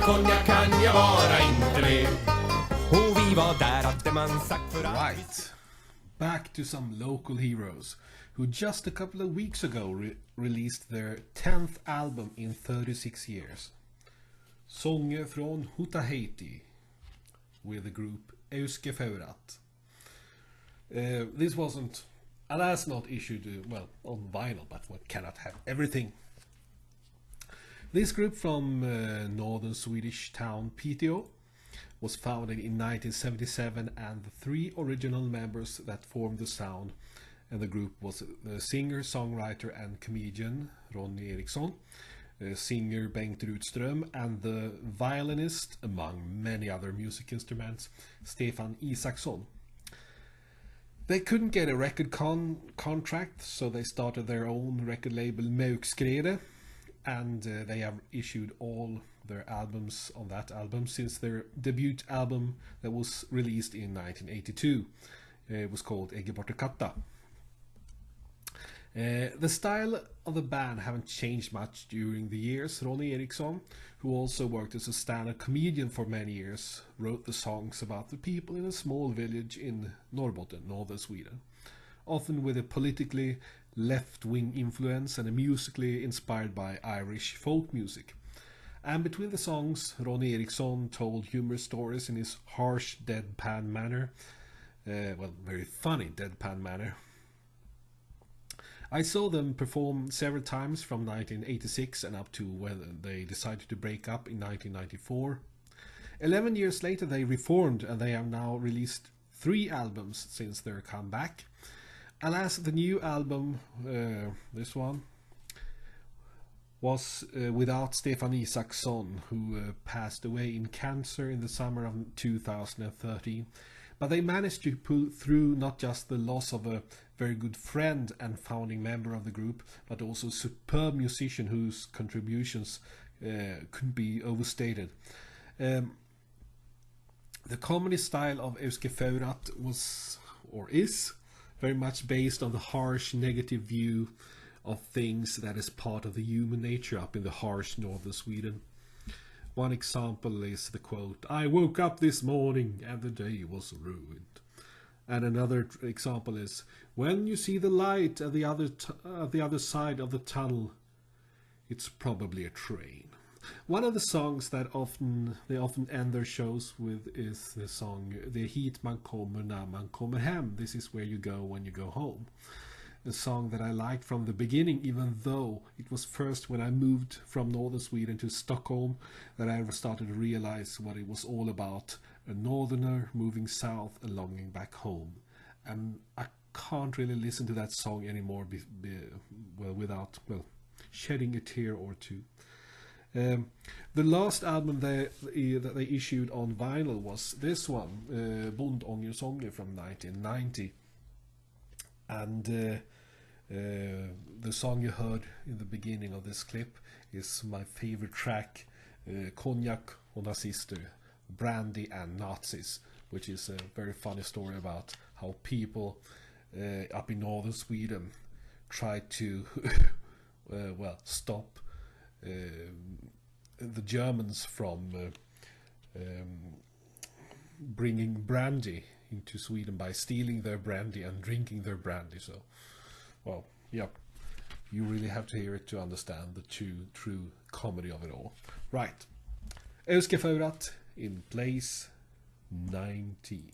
konjak kan jag vara inte mer. Och vi var där hade man sagt för allt. Right. Back to some local heroes who just a couple of weeks ago released their 10th album in 36 years. Sånger från Haiti with the group Euskefeurat. This wasn't, alas, not issued on vinyl, but one cannot have everything. This group from Northern Swedish town Piteå was founded in 1977, and the three original members that formed the sound and the group was the singer, songwriter and comedian Ronny Eriksson, singer Bengt Rutström, and the violinist, among many other music instruments, Stefan Isaksson. They couldn't get a record contract, so they started their own record label Euskefeurat, and they have issued all their albums on that album since their debut album that was released in 1982. It was called Euskefeurat. The style of the band haven't changed much during the years. Ronny Eriksson, who also worked as a stand-up comedian for many years, wrote the songs about the people in a small village in Norrbotten, northern Sweden, often with a politically left-wing influence and a musically inspired by Irish folk music. And between the songs, Ronny Eriksson told humorous stories in his harsh, deadpan manner. Very funny deadpan manner. I saw them perform several times from 1986 and up to when they decided to break up in 1994. 11 years later they reformed, and they have now released 3 albums since their comeback. Alas, the new album, this one, was without Stefan Isaksson, who passed away in cancer in the summer of 2013. But they managed to pull through not just the loss of a very good friend and founding member of the group, but also a superb musician whose contributions couldn't be overstated. The comedy style of Euskefeurat was, or is, very much based on the harsh, negative view of things that is part of the human nature up in the harsh northern Sweden. One example is the quote, "I woke up this morning and the day was ruined." And another example is, "When you see the light at the other side of the tunnel, it's probably a train." One of the songs that they often end their shows with is the song "Det är hit man kommer när man kommer hem." This is where you go when you go home. A song that I liked from the beginning, even though it was first when I moved from northern Sweden to Stockholm that I started to realize what it was all about. A northerner moving south and longing back home. And I can't really listen to that song anymore without shedding a tear or two. The last album that they issued on vinyl was this one, Bondångersånger from 1990. And the song you heard in the beginning of this clip is my favorite track, Konjak och nazister, Brandy and Nazis, which is a very funny story about how people up in northern Sweden tried to stop the Germans from bringing brandy into Sweden by stealing their brandy and drinking their brandy. So, you really have to hear it to understand the true comedy of it all. Right, Euskefeurat in place 19.